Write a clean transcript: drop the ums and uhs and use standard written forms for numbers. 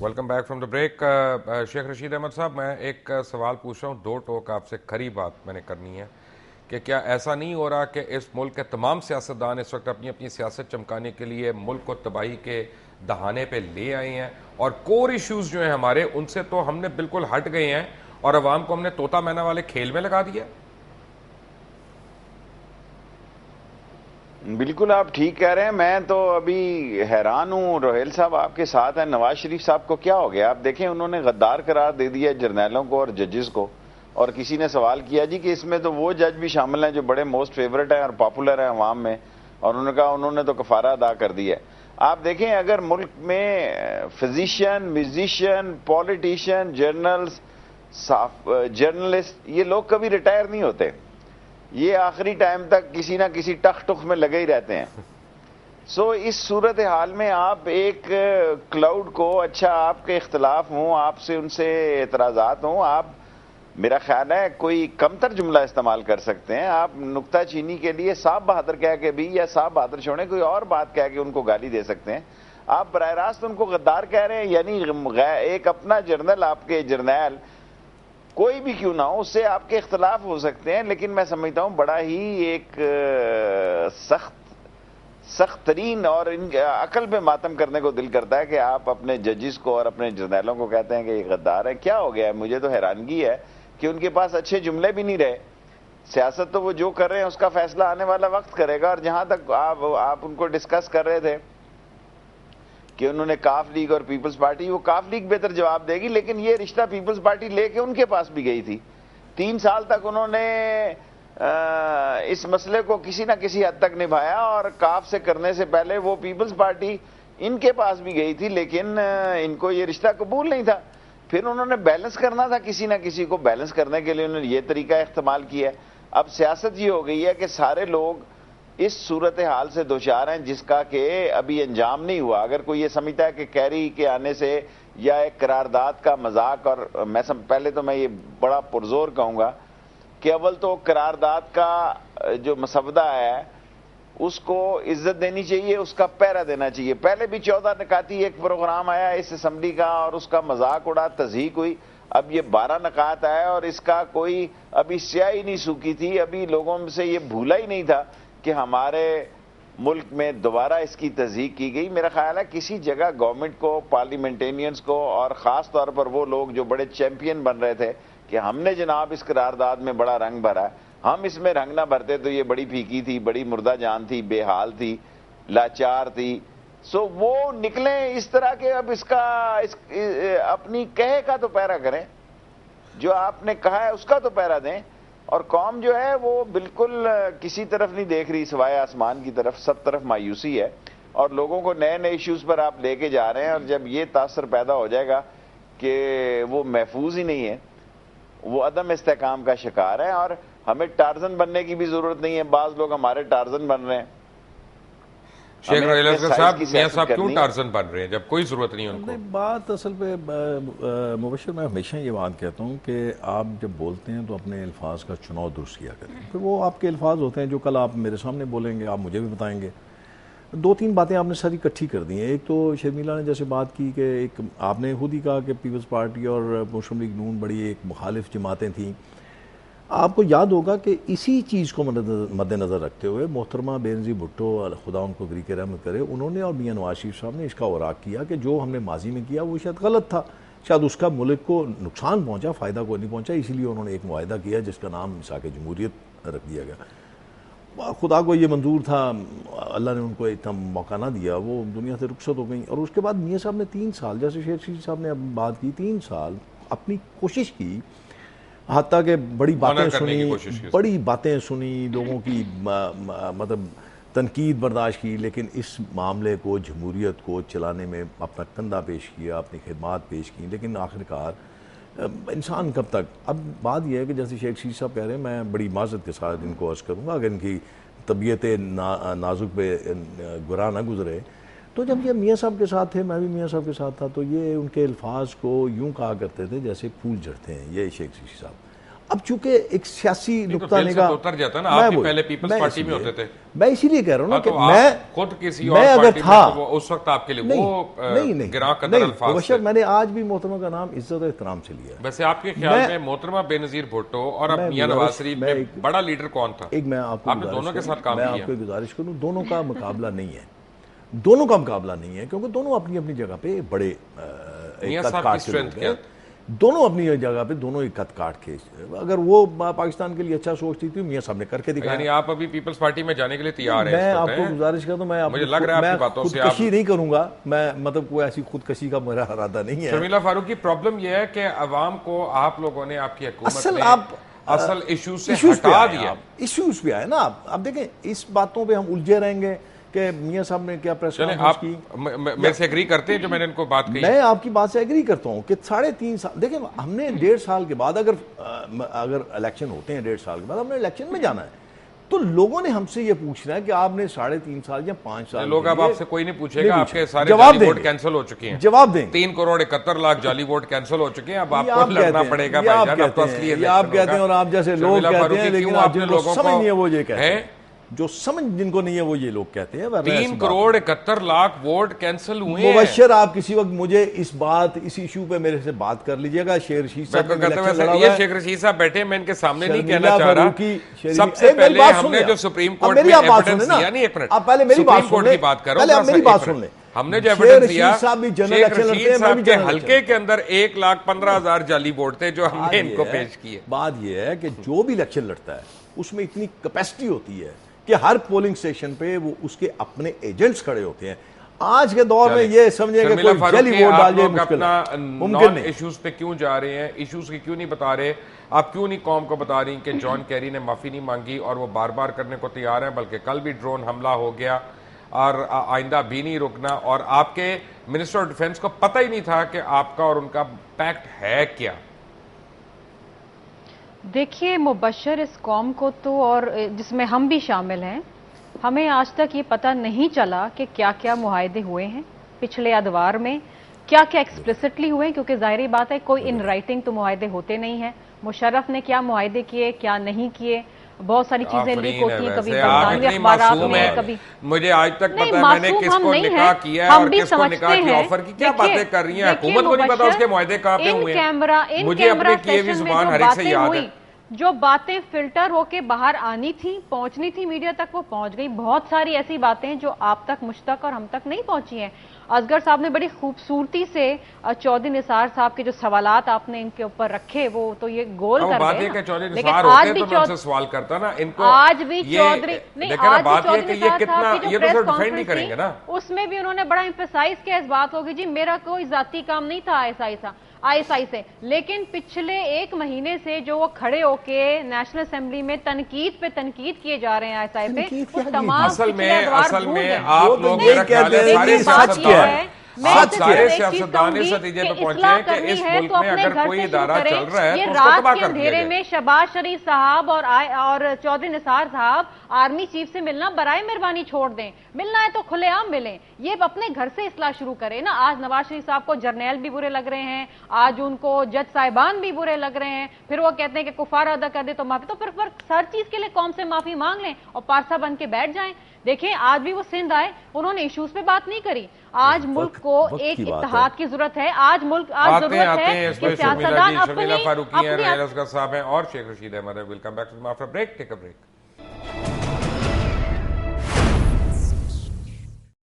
Welcome back from the break. شیخ رشید احمد صاحب, میں ایک سوال پوچھ رہا ہوں, دو ٹوک آپ سے کھری بات میں نے کرنی ہے کہ کیا ایسا نہیں ہو رہا کہ اس ملک کے تمام سیاستدان اس وقت اپنی اپنی سیاست چمکانے کے لیے ملک کو تباہی کے دہانے پہ لے آئے ہیں, اور کور ایشوز جو ہیں ہمارے ان سے تو ہم نے بالکل ہٹ گئے ہیں اور عوام کو ہم نے طوطا مینا والے کھیل میں لگا دیا؟ بالکل آپ ٹھیک کہہ رہے ہیں. میں تو ابھی حیران ہوں. روہیل صاحب آپ کے ساتھ ہیں, نواز شریف صاحب کو کیا ہو گیا؟ آپ دیکھیں انہوں نے غدار قرار دے دیا جرنیلوں کو اور ججز کو, اور کسی نے سوال کیا جی کہ اس میں تو وہ جج بھی شامل ہیں جو بڑے موسٹ فیورٹ ہیں اور پاپولر ہیں عوام میں, اور انہوں نے کہا انہوں نے تو کفارہ ادا کر دیا ہے. آپ دیکھیں اگر ملک میں فزیشین, میوزیشین, پولیٹیشین, جرنلسٹ, یہ لوگ کبھی ریٹائر نہیں ہوتے. یہ آخری ٹائم تک کسی نہ کسی ٹخ ٹخ میں لگے ہی رہتے ہیں. سو اس صورتحال میں آپ ایک کلاؤڈ کو, اچھا آپ کے اختلاف ہوں, آپ سے ان سے اعتراضات ہوں, آپ میرا خیال ہے کوئی کمتر جملہ استعمال کر سکتے ہیں. آپ نکتہ چینی کے لیے صاحب بہادر کہہ کے بھی, یا صاحب بہادر چھوڑیں کوئی اور بات کہہ کے ان کو گالی دے سکتے ہیں. آپ براہ راست ان کو غدار کہہ رہے ہیں, یعنی ایک اپنا جرنل, آپ کے جرنیل کوئی بھی کیوں نہ ہو, اس سے آپ کے اختلاف ہو سکتے ہیں, لیکن میں سمجھتا ہوں بڑا ہی ایک سخت ترین, اور ان عقل پہ ماتم کرنے کو دل کرتا ہے کہ آپ اپنے ججز کو اور اپنے جرنیلوں کو کہتے ہیں کہ یہ غدار ہے. کیا ہو گیا ہے؟ مجھے تو حیرانگی ہے کہ ان کے پاس اچھے جملے بھی نہیں رہے. سیاست تو وہ جو کر رہے ہیں اس کا فیصلہ آنے والا وقت کرے گا. اور جہاں تک آپ ان کو ڈسکس کر رہے تھے کہ انہوں نے کاف لیگ اور پیپلز پارٹی, وہ کاف لیگ بہتر جواب دے گی, لیکن یہ رشتہ پیپلز پارٹی لے کے ان کے پاس بھی گئی تھی. 3 سال تک انہوں نے اس مسئلے کو کسی نہ کسی حد تک نبھایا, اور کاف سے کرنے سے پہلے وہ پیپلز پارٹی ان کے پاس بھی گئی تھی, لیکن ان کو یہ رشتہ قبول نہیں تھا. پھر انہوں نے بیلنس کرنا تھا, کسی نہ کسی کو بیلنس کرنے کے لیے انہوں نے یہ طریقہ استعمال کیا. اب سیاست یہ ہو گئی ہے کہ سارے لوگ اس صورتحال سے دوچار ہیں جس کا کہ ابھی انجام نہیں ہوا. اگر کوئی یہ سمجھتا ہے کہ کیری کے آنے سے یا ایک قرارداد کا مذاق, اور پہلے تو میں یہ بڑا پرزور کہوں گا کہ اول تو قرارداد کا جو مسودہ ہے اس کو عزت دینی چاہیے, اس کا پہرا دینا چاہیے. پہلے بھی 14 نکاتی ایک پروگرام آیا اس اسمبلی کا, اور اس کا مذاق اڑا, تضحیک ہوئی. اب یہ 12 نکات آیا اور اس کا کوئی ابھی سیاہی نہیں سوکھی تھی. ابھی لوگوں میں سے یہ بھولا ہی نہیں تھا کہ ہمارے ملک میں دوبارہ اس کی تصدیق کی گئی. میرا خیال ہے کسی جگہ گورنمنٹ کو, پارلیمنٹینینز کو, اور خاص طور پر وہ لوگ جو بڑے چیمپئن بن رہے تھے کہ ہم نے جناب اس قرارداد میں بڑا رنگ بھرا ہے, ہم اس میں رنگ نہ بھرتے تو یہ بڑی پھیکی تھی, بڑی مردہ جان تھی, بے حال تھی, لاچار تھی. سو وہ نکلیں اس طرح کے, اب اس کا اپنی کہے کا تو پیرا کریں, جو آپ نے کہا ہے اس کا تو پیرا دیں. اور قوم جو ہے وہ بالکل کسی طرف نہیں دیکھ رہی سوائے آسمان کی طرف, سب طرف مایوسی ہے, اور لوگوں کو نئے نئے ایشوز پر آپ لے کے جا رہے ہیں. اور جب یہ تاثر پیدا ہو جائے گا کہ وہ محفوظ ہی نہیں ہے, وہ عدم استحکام کا شکار ہے, اور ہمیں ٹارزن بننے کی بھی ضرورت نہیں ہے. بعض لوگ ہمارے ٹارزن بن رہے ہیں. شیخ رحیل اصغر صاحب, میاں صاحب کیوں ٹارزن بن رہے ہیں جب کوئی ضرورت نہیں ان کو؟ بات اصل پہ مبشر, میں ہمیشہ یہ بات کہتا ہوں کہ آپ جب بولتے ہیں تو اپنے الفاظ کا چناؤ درست کیا کریں. پھر وہ آپ کے الفاظ ہوتے ہیں جو کل آپ میرے سامنے بولیں گے, آپ مجھے بھی بتائیں گے. 2-3 باتیں آپ نے ساری اکٹھی کر دی ہیں. ایک تو شرمیلا نے جیسے بات کی کہ ایک آپ نے خود ہی کہا کہ پیپلز پارٹی اور مسلم لیگ نون بڑی ایک مخالف جماعتیں تھیں. آپ کو یاد ہوگا کہ اسی چیز کو مد نظر رکھتے ہوئے محترمہ بینظیر بھٹو, خدا ان کو گریک رحمت کرے, انہوں نے اور میاں نواز شریف صاحب نے اس کا اوراق کیا کہ جو ہم نے ماضی میں کیا وہ شاید غلط تھا, شاید اس کا ملک کو نقصان پہنچا, فائدہ کو نہیں پہنچا, اسی لیے انہوں نے ایک معاہدہ کیا جس کا نام میثاق جمہوریت رکھ دیا گیا. خدا کو یہ منظور تھا, اللہ نے ان کو اتنا موقع نہ دیا, وہ دنیا سے رخصت ہو گئیں. اور اس کے بعد میاں صاحب نے 3 سال, جیسے شیخ رشید صاحب نے اب بات کی, 3 سال اپنی کوشش کی, حتیٰ کہ بڑی باتیں سنی, لوگوں کی مطلب تنقید برداشت کی, لیکن اس معاملے کو, جمہوریت کو چلانے میں اپنا کندھا پیش کیا, اپنی خدمات پیش کی. لیکن آخرکار انسان کب تک. اب بات یہ ہے کہ جیسے شیخ رشید صاحب کہہ رہے ہیں, میں بڑی معذرت کے ساتھ ان کو عرض کروں گا اگر ان کی طبیعت نازک پہ گراں نہ گزرے, تو جب یہ میاں صاحب کے ساتھ تھے, میں بھی میاں صاحب کے ساتھ تھا, تو یہ ان کے الفاظ کو یوں کہا کرتے تھے جیسے پھول جھڑتے ہیں, یہ شیخ رشید صاحب. اب چونکہ ایک سیاسی نقطہ نگاہ اتر جاتا نا، آپ بھی پہلے پیپلز پارٹی میں ہوتے تھے، میں اسی لیے کہہ رہا ہوں نا کہ میں خود کسی اور پارٹی میں اس وقت آپ کے لیے وہ گراں قدر الفاظ تھے۔ میں نے آج بھی محترمہ کا نام عزت و احترام سے لیا۔ ویسے آپ کے خیال میں محترمہ بے نظیر بھٹو اور اب میاں نواز شریف میں بڑا لیڈر کون تھا؟ ایک میں آپ کو دونوں کے ساتھ کام کیا؟ میں آپ کو گزارش کروں، دونوں کا مقابلہ نہیں ہے، دونوں کا مقابلہ نہیں ہے، کیونکہ دونوں اپنی اپنی جگہ پہ بڑے قد کاٹ کے لوگ ہیں، دونوں اپنی جگہ پہ دونوں ایک قد کاٹ کے، اگر وہ پاکستان کے لیے اچھا سوچتی تھی میاں صاحب نے کر کے دکھایا۔ یعنی آپ ابھی پیپلز پارٹی میں جانے کے لیے تیار ہیں؟ میں آپ کو گزارش کرتا ہوں، مجھے لگ رہا ہے آپ کی باتوں سے خودکشی نہیں کروں گا، میں مطلب کوئی ایسی خودکشی کا میرا ارادہ نہیں ہے۔ شرمیلا فاروق کی پرابلم یہ ہے کہ عوام کو آپ لوگوں نے، آپ کی حکومت نے اصل ایشوز سے ہٹا دیا۔ ایشوز پہ آئے نا آپ دیکھیں، اس باتوں پہ ہم الجھے رہیں گے کہ میاں صاحب نے کیا پریس کانفرنس کی۔ میں سے ایگری کرتے ہیں جو میں نے ان کو بات کہی؟ میں آپ کی بات سے ایگری کرتا ہوں کہ 3.5 سال، دیکھیں ہم نے 1.5 سال کے بعد اگر الیکشن ہوتے ہیں 1.5 سال کے بعد ہم نے الیکشن میں جانا ہے، تو لوگوں نے ہم سے یہ پوچھنا ہے کہ آپ نے 3.5 سال یا 5 سال، لوگ اب آپ سے کوئی نہیں پوچھے گا، آپ کے سارے جعلی ووٹ کینسل ہو چکے ہیں، جواب دیں۔ 3 کروڑ 71 لاکھ جعلی ووٹ کینسل ہو چکے ہیں، اب آپ کو لڑنا پڑے گا بھائی جان، اب تو اصلی الیکشن ہوگا۔ آپ کہتے ہیں اور آپ جیسے لوگ کہتے ہیں، لیکن آپ جن کو سمجھ نہیں ہے وہ یہ کہتے ہیں، جو سمجھ جن کو نہیں ہے وہ یہ لوگ کہتے ہیں 3 کروڑ 71 لاکھ ووٹ کینسل ہوئے ہیں۔ مبشر آپ کسی وقت مجھے اس ایشو پہ میرے سے بات کر لیجئے گا۔ شیخ رشید صاحب یہ شیخ رشید صاحب بیٹھے، میں ان کے سامنے نہیں کہنا چاہ رہا، سب سے پہلے ہم نے جو سپریم کورٹ میں ایویڈنس دیا، نہیں ایک منٹ، آپ پہلے میری بات سپریم کورٹ کی بات کرو، میری بات سن لیں، ہم نے جو ایویڈنس دیا، شیخ رشید صاحب کے حلقے کے اندر 1,15,000 جعلی ووٹ تھے جو ہم نے ان کو پیش کیے۔ بات یہ ہے کہ جو بھی الیکشن لڑتا ہے اس میں اتنی کیپیسٹی ہوتی ہے کہ ہر پولنگ سٹیشن پہ وہ اس کے اپنے ایجنٹس کھڑے ہوتے ہیں۔ آج کے دور میں یہ سمجھیں کہ کوئی جعلی ووٹ ڈال جائے مشکل ہے، ممکن نہیں۔ ایشوز پہ کیوں جا رہے ہیں، ایشوز کی کیوں نہیں بتا رہے، آپ کیوں نہیں قوم کو بتا رہی کہ جان کیری نے معافی نہیں مانگی اور وہ بار بار کرنے کو تیار ہیں، بلکہ کل بھی ڈرون حملہ ہو گیا اور آئندہ بھی نہیں رکنا، اور آپ کے منسٹر آف ڈیفنس کو پتہ ہی نہیں تھا کہ آپ کا اور ان کا پیکٹ ہے کیا؟ دیکھیے مبشر، اس قوم کو تو، اور جس میں ہم بھی شامل ہیں، ہمیں آج تک یہ پتہ نہیں چلا کہ کیا کیا معاہدے ہوئے ہیں پچھلے ادوار میں، کیا کیا ایکسپلیسٹلی ہوئے ہیں، کیونکہ ظاہری بات ہے کوئی ان رائٹنگ تو معاہدے ہوتے نہیں ہیں۔ مشرف نے کیا معاہدے کیے، کیا نہیں کیے، بہت ساری چیزیں لیک ہوتی ہیں، کبھی برطانوی اخبارات میں، کبھی مجھے آج تک پتہ ہے میں نے کس کو نکاح کیا ہے اور کس کو نکاح کی آفر کی، کیا باتیں کر رہی ہیں حکومت کو نہیں پتا اس کے معاہدے کہاں پہ ہوئے ہیں۔ مجھے اپنے کیے ہوئی زبان ہر ایک سے یاد ہے، جو باتیں فلٹر ہو کے باہر آنی تھی، پہنچنی تھی میڈیا تک، وہ پہنچ گئی۔ بہت ساری ایسی باتیں ہیں جو آپ تک، مجھ تک اور ہم تک نہیں پہنچی ہیں۔ اصغر صاحب نے بڑی خوبصورتی سے چودھری نثار صاحب کے جو سوالات آپ نے ان کے اوپر رکھے، وہ تو یہ گول کر بات گئے ہے کہ چودھری لیکن نثار آج ہوتے بھی تو میں ان سے سوال کرتا نا، ان کو آج بھی چودھری نہیں، لیکن آج بات بھی یہ کہ چودھری یہ نثار کتنا، صاحب کی یہ جو تو پریس ڈیفینڈ نہیں کریں گے نا، اس میں بھی انہوں نے بڑا ایمفیسائز کیا اس بات کو کہ جی میرا کوئی ذاتی کام نہیں تھا آئی ایس آئی سے، لیکن پچھلے 1 مہینے سے جو وہ کھڑے ہو کے نیشنل اسمبلی میں تنقید پہ تنقید کیے جا رہے ہیں آئی ایس آئی پہ، وہ تمام اصل پچھلے ادوار میں بھول گئے۔ آپ لوگ میرا خیال ہے سارے سیاستدان، آپ سارے سیاستدان اس نتیجے پہ پہنچے ہیں کہ اس ملک میں اگر کوئی ادارہ چل رہا ہے تو اس کو تباہ کر دیا اندھیرے میں جائے۔ شہباز شریف صاحب اور چودھری نثار صاحب آرمی چیف سے ملنا برائے مہربانی چھوڑ دیں، ملنا ہے تو کھلے عام ملیں، یہ اپنے گھر سے اصلاح شروع کریں نا۔ آج نواز شریف صاحب کو جرنیل بھی برے لگ رہے ہیں، آج ان کو جج صاحبان بھی برے لگ رہے ہیں، پھر وہ کہتے ہیں کہ کفار ادا کر دے تو معافی، تو پھر ہر چیز کے لیے قوم سے معافی مانگ لیں اور پارسا بن کے بیٹھ جائیں۔ دیکھیں آج بھی وہ سندھ آئے، انہوں نے ایشوز پہ بات نہیں کری۔ آج ملک کو ایک اتحاد کی ضرورت ہے، آج ضرورت ہے کہ سیاستدان شرمیلا فاروقی ہیں، ریل اصغر صاحب ہیں اور شیخ رشید احمد ہے۔ Welcome back to after break, take a break.